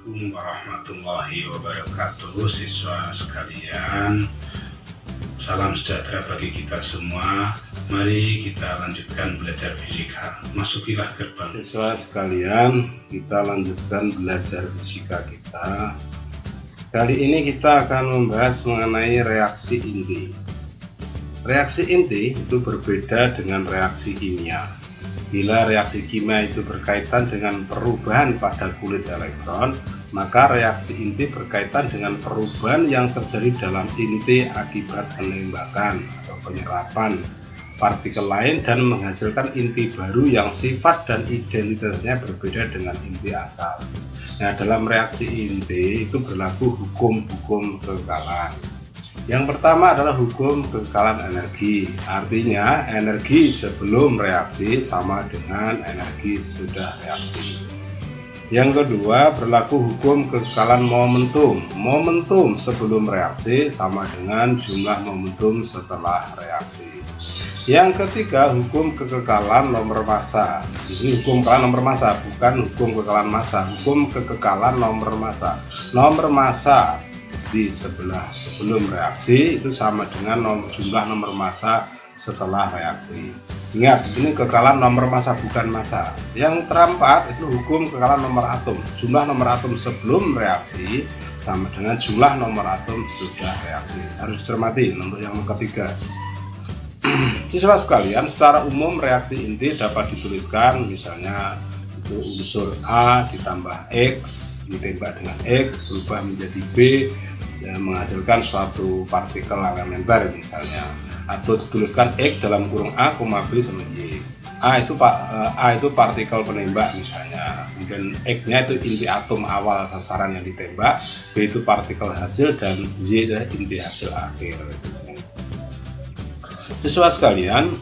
Assalamualaikum warahmatullahi wabarakatuh. Siswa sekalian, salam sejahtera bagi kita semua. Mari kita lanjutkan belajar fisika. Masukilah gerbang. Siswa sekalian, kita lanjutkan belajar fisika kita. Kali ini kita akan membahas mengenai reaksi inti. Reaksi inti itu berbeda dengan reaksi kimia. Bila reaksi kimia itu berkaitan dengan perubahan pada kulit elektron, maka reaksi inti berkaitan dengan perubahan yang terjadi dalam inti akibat penembakan atau penyerapan partikel lain dan menghasilkan inti baru yang sifat dan identitasnya berbeda dengan inti asal. Nah, dalam reaksi inti itu berlaku hukum-hukum kekekalan. Yang pertama adalah hukum kekekalan energi, artinya energi sebelum reaksi sama dengan energi sesudah reaksi. Yang kedua berlaku hukum kekekalan momentum, momentum sebelum reaksi sama dengan jumlah momentum setelah reaksi. Yang ketiga hukum kekekalan nomor massa. Ini hukum kekekalan nomor massa, bukan hukum kekekalan massa, hukum kekekalan nomor massa. Nomor massa di sebelah sebelum reaksi itu sama dengan jumlah nomor massa setelah reaksi. Ingat, ini kekekalan nomor massa bukan massa. Yang keempat itu hukum kekekalan nomor atom. Jumlah nomor atom sebelum reaksi sama dengan jumlah nomor atom sesudah reaksi. Harus dicermati untuk yang ketiga. Siswa sekalian, secara umum reaksi inti dapat dituliskan misalnya itu unsur A ditambah X ditembak dengan X berubah menjadi B dan menghasilkan suatu partikel elementer misalnya, atau dituliskan X dalam kurung A, B sama Y. A itu partikel penembak misalnya, kemudian X-nya itu inti atom awal sasaran yang ditembak, B itu partikel hasil, dan Y adalah inti hasil akhir. Siswa sekalian,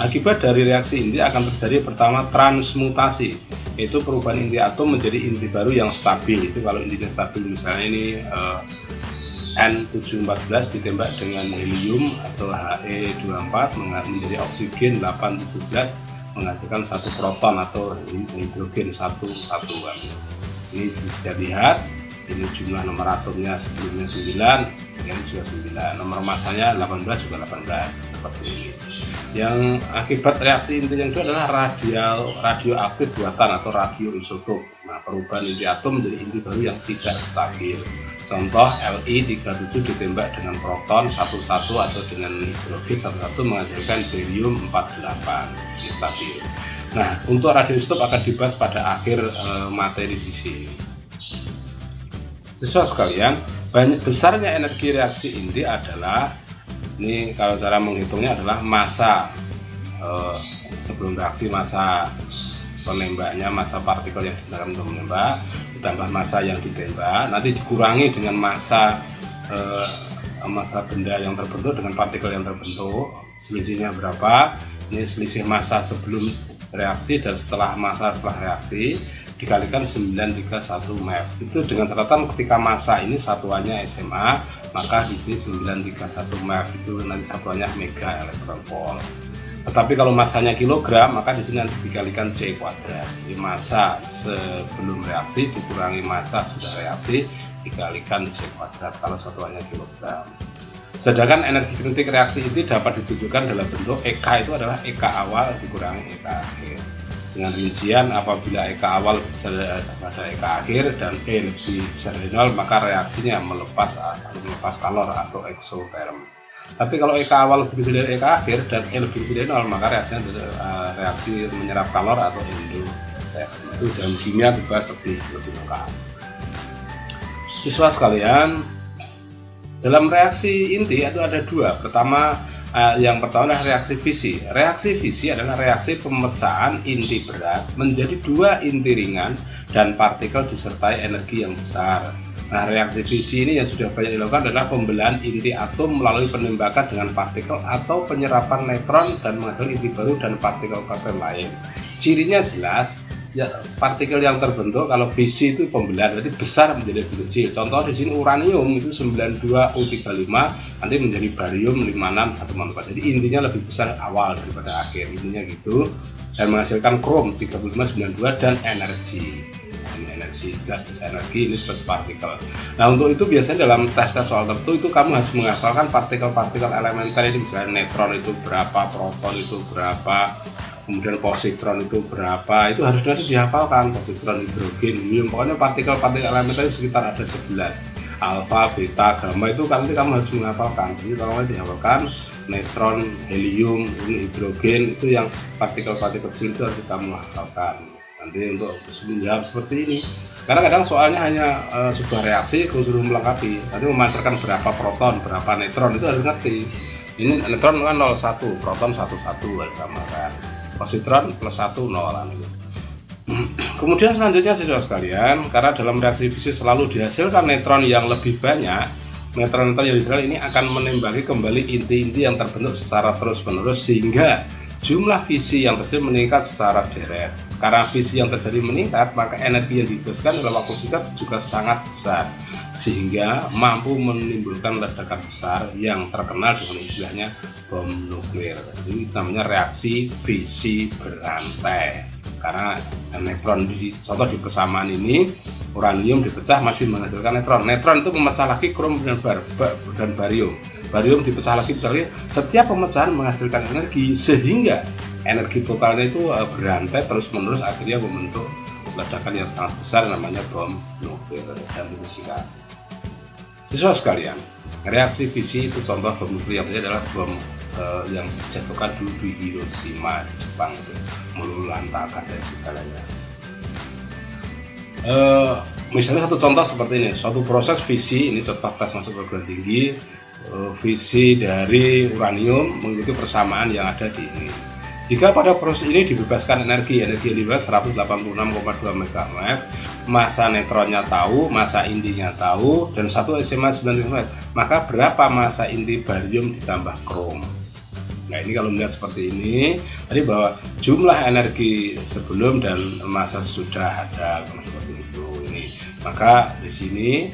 akibat dari reaksi inti akan terjadi pertama transmutasi, yaitu perubahan inti atom menjadi inti baru yang stabil. Itu kalau intinya stabil, misalnya ini N714 ditembak dengan helium atau He24 menjadi oksigen 817 menghasilkan satu proton atau hidrogen satu satuan. Ini bisa lihat, ini jumlah nomor atomnya sebelumnya 9, yang juga 9, nomor masanya 18 juga 18, seperti ini. Yang akibat reaksi inti yang kedua adalah radioaktif buatan atau radioisotop. Nah, perubahan inti atom menjadi inti baru yang tidak stabil. Contoh Li37 ditembak dengan proton 11 atau dengan hidrogen 11 menghasilkan barium 48, stabil. Nah, untuk radioisotop akan dibahas pada akhir materi di sini. Siswa sekalian, besarnya energi reaksi inti adalah, ini kalau cara menghitungnya adalah massa sebelum reaksi, massa penembaknya, massa partikel yang digunakan untuk menembak ditambah massa yang ditembak, nanti dikurangi dengan massa benda yang terbentuk dengan partikel yang terbentuk, selisihnya berapa. Ini selisih massa sebelum reaksi dan setelah massa setelah reaksi dikalikan 931 MeV. Itu dengan catatan ketika massa ini satuannya SMA, maka di sini 931 MeV itu nanti satuannya mega elektron volt. Tetapi kalau massanya kilogram, maka di sini nanti dikalikan C kuadrat. Jadi massa sebelum reaksi dikurangi massa sudah reaksi dikalikan C kuadrat kalau satuannya kilogram. Sedangkan energi kinetik reaksi itu dapat ditunjukkan dalam bentuk EK, itu adalah EK awal dikurangi EK akhir. Dengan rincian apabila EK awal besar pada EK akhir dan E lebih besar dari 0, maka reaksinya melepas kalor atau eksoterm. Tapi kalau EK awal lebih besar dari EK akhir dan E lebih besar dari 0, maka reaksinya reaksi menyerap kalor atau endoterm. Itu dalam kimia dibahas lebih lengkap. Siswa sekalian, dalam reaksi inti itu ada dua. Yang pertama adalah reaksi fisi. Reaksi fisi adalah reaksi pemecahan inti berat menjadi dua inti ringan dan partikel disertai energi yang besar. Nah, reaksi fisi ini yang sudah banyak dilakukan adalah pembelahan inti atom melalui penembakan dengan partikel atau penyerapan neutron dan menghasilkan inti baru dan partikel-partikel lain. Cirinya jelas, ya partikel yang terbentuk kalau fisi itu pembelahan, jadi besar menjadi lebih kecil. Contoh di sini uranium itu 92U35 nanti menjadi barium 56 atau manuka. Jadi intinya lebih besar awal daripada akhir, intinya gitu, dan menghasilkan krom 3592 dan energi. Ini energi, jelas energi, ini plus partikel. Nah untuk itu biasanya dalam tes-tes soal tertentu itu kamu harus menghafalkan partikel-partikel elementer ini, misalnya neutron itu berapa, proton itu berapa, kemudian positron itu berapa, itu harus nanti dihafalkan, positron, hidrogen, helium, pokoknya partikel-partikel elementer itu sekitar ada 11, alfa, beta, gamma itu nanti kamu harus menghafalkan. Jadi kalau dihafalkan neutron, helium, hidrogen itu yang partikel-partikel kecil itu harus kamu hafalkan nanti untuk menjawab seperti ini. Karena kadang soalnya hanya sebuah reaksi suruh melengkapi, nanti memasarkan berapa proton, berapa neutron itu harus ngerti. Ini neutron kan 01, proton 11 kan. Positron plus 1 0. Kemudian selanjutnya siswa sekalian, karena dalam reaksi fisik selalu dihasilkan neutron yang lebih banyak, neutron-neutron yang dihasilkan ini akan menembaki kembali inti-inti yang terbentuk secara terus-menerus sehingga jumlah fisi yang terjadi meningkat secara deret. Karena fisi yang terjadi meningkat, maka energi yang dibebaskan dalam waktu singkat juga sangat besar, sehingga mampu menimbulkan ledakan besar yang terkenal dengan istilahnya bom nuklir. Ini namanya reaksi fisi berantai. Karena neutron contoh di persamaan ini, uranium dipecah masih menghasilkan neutron. Neutron itu memecah lagi krom dan barium. Barium dipecah lagi, setiap pemecahan menghasilkan energi sehingga energi totalnya itu berantai terus-menerus, akhirnya membentuk ledakan yang sangat besar namanya bom nuklir dan fisika. Siswa sekalian, reaksi fisi itu contoh bom nuklir yang adalah bom yang dijatuhkan dulu di Hiroshima di Jepang, itu meluluhlantakan dan segalanya. Misalnya satu contoh seperti ini, suatu proses fisi, ini contoh tes masuk perguruan tinggi, fisi dari uranium mengikuti persamaan yang ada di ini. Jika pada proses ini dibebaskan energi yang dibebas 186,2 MeV, massa neutronnya tahu, massa intinya tahu, dan 1 SMA 9, maka berapa massa inti barium ditambah krom? Nah ini kalau melihat seperti ini, tadi bahwa jumlah energi sebelum dan massa sudah ada seperti itu. Ini maka di sini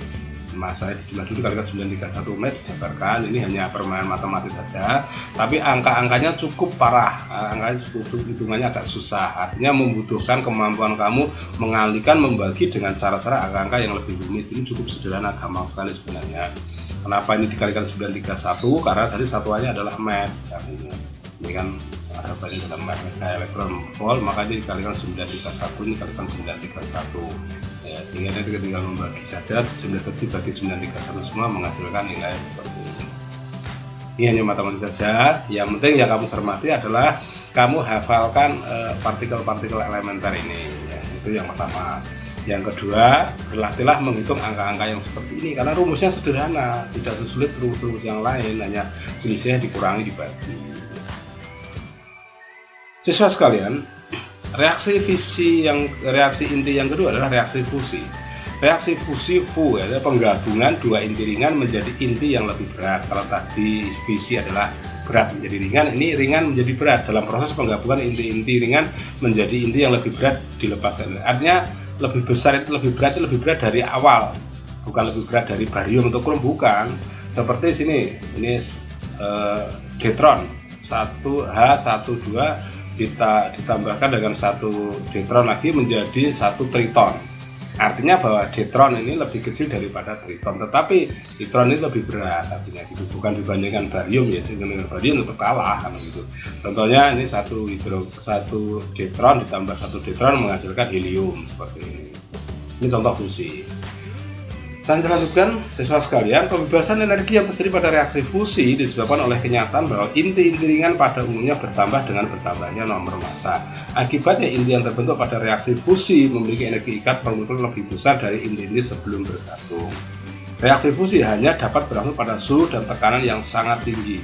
masa dijumlah dulu kalikan 931 met dijabarkan. Ini hanya permainan matematis saja, tapi angka-angkanya cukup parah, angkanya cukup, hitungannya agak susah, artinya membutuhkan kemampuan kamu mengalihkan, membagi dengan cara-cara angka-angka yang lebih rumit. Ini cukup sederhana, gampang sekali sebenarnya. Kenapa ini dikalikan 931? Karena tadi satuannya adalah met, ini kan ada banyak dalam met, elektron volt, maka ini dikalikan 931, ini dikalikan 931 ya, sehingga nanti tinggal membagi saja 91 bagi 931 semua menghasilkan nilai seperti ini. Ini hanya matematis saja. Yang penting yang kamu cermati adalah kamu hafalkan partikel-partikel elementer ini ya, itu yang pertama. Yang kedua, berlatihlah menghitung angka-angka yang seperti ini karena rumusnya sederhana, tidak sesulit rumus-rumus yang lain, hanya selisihnya dikurangi dibagi. Siswa sekalian, reaksi inti yang kedua adalah reaksi fusi. Reaksi fusi ya, penggabungan dua inti ringan menjadi inti yang lebih berat. Kalau tadi fisi adalah berat menjadi ringan, ini ringan menjadi berat. Dalam proses penggabungan inti-inti ringan menjadi inti yang lebih berat dilepaskan. Artinya lebih besar itu lebih berat dari awal, bukan lebih berat dari barium atau krom, bukan. Seperti sini, ini deuteron 1H12 kita ditambahkan dengan 1 deuteron lagi menjadi 1 triton. Artinya bahwa deuteron ini lebih kecil daripada triton, tetapi deuteron ini lebih berat, artinya gitu, bukan dibandingkan barium ya, dengan barium tetap kalah kan gitu. Contohnya ini 1 deuteron ditambah 1 deuteron menghasilkan helium seperti ini. Ini contoh fusi. Saya lanjutkan, siswa sekalian, pembebasan energi yang terjadi pada reaksi fusi disebabkan oleh kenyataan bahwa inti-inti ringan pada umumnya bertambah dengan bertambahnya nomor massa. Akibatnya inti yang terbentuk pada reaksi fusi memiliki energi ikat molekul lebih besar dari inti-inti sebelum bergabung. Reaksi fusi hanya dapat berlangsung pada suhu dan tekanan yang sangat tinggi,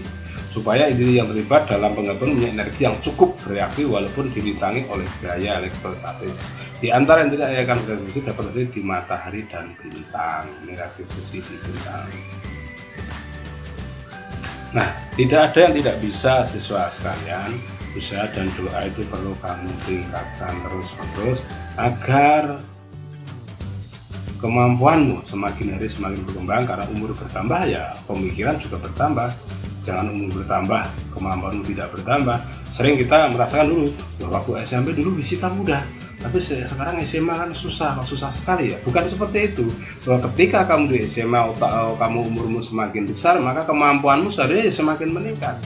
supaya inti yang terlibat dalam penggabungan punya energi yang cukup bereaksi walaupun dirintangi oleh gaya elektrostatis. Di antara yang tidak akan reaksi fusi dapat terjadi di matahari dan bintang. Ini reaksi fusi di bintang. Nah, tidak ada yang tidak bisa siswa sekalian. usaha dan doa itu perlu kamu tingkatkan terus-menerus agar kemampuanmu semakin hari semakin berkembang. Karena umur bertambah ya pemikiran juga bertambah. Jangan umur bertambah kemampuanmu tidak bertambah. Sering kita merasakan dulu bahwa waktu SMP dulu fisika mudah, tapi sekarang SMA kan susah sekali ya. Bukan seperti itu, bahwa ketika kamu di SMA kamu umurmu semakin besar, maka kemampuanmu seharusnya semakin meningkat.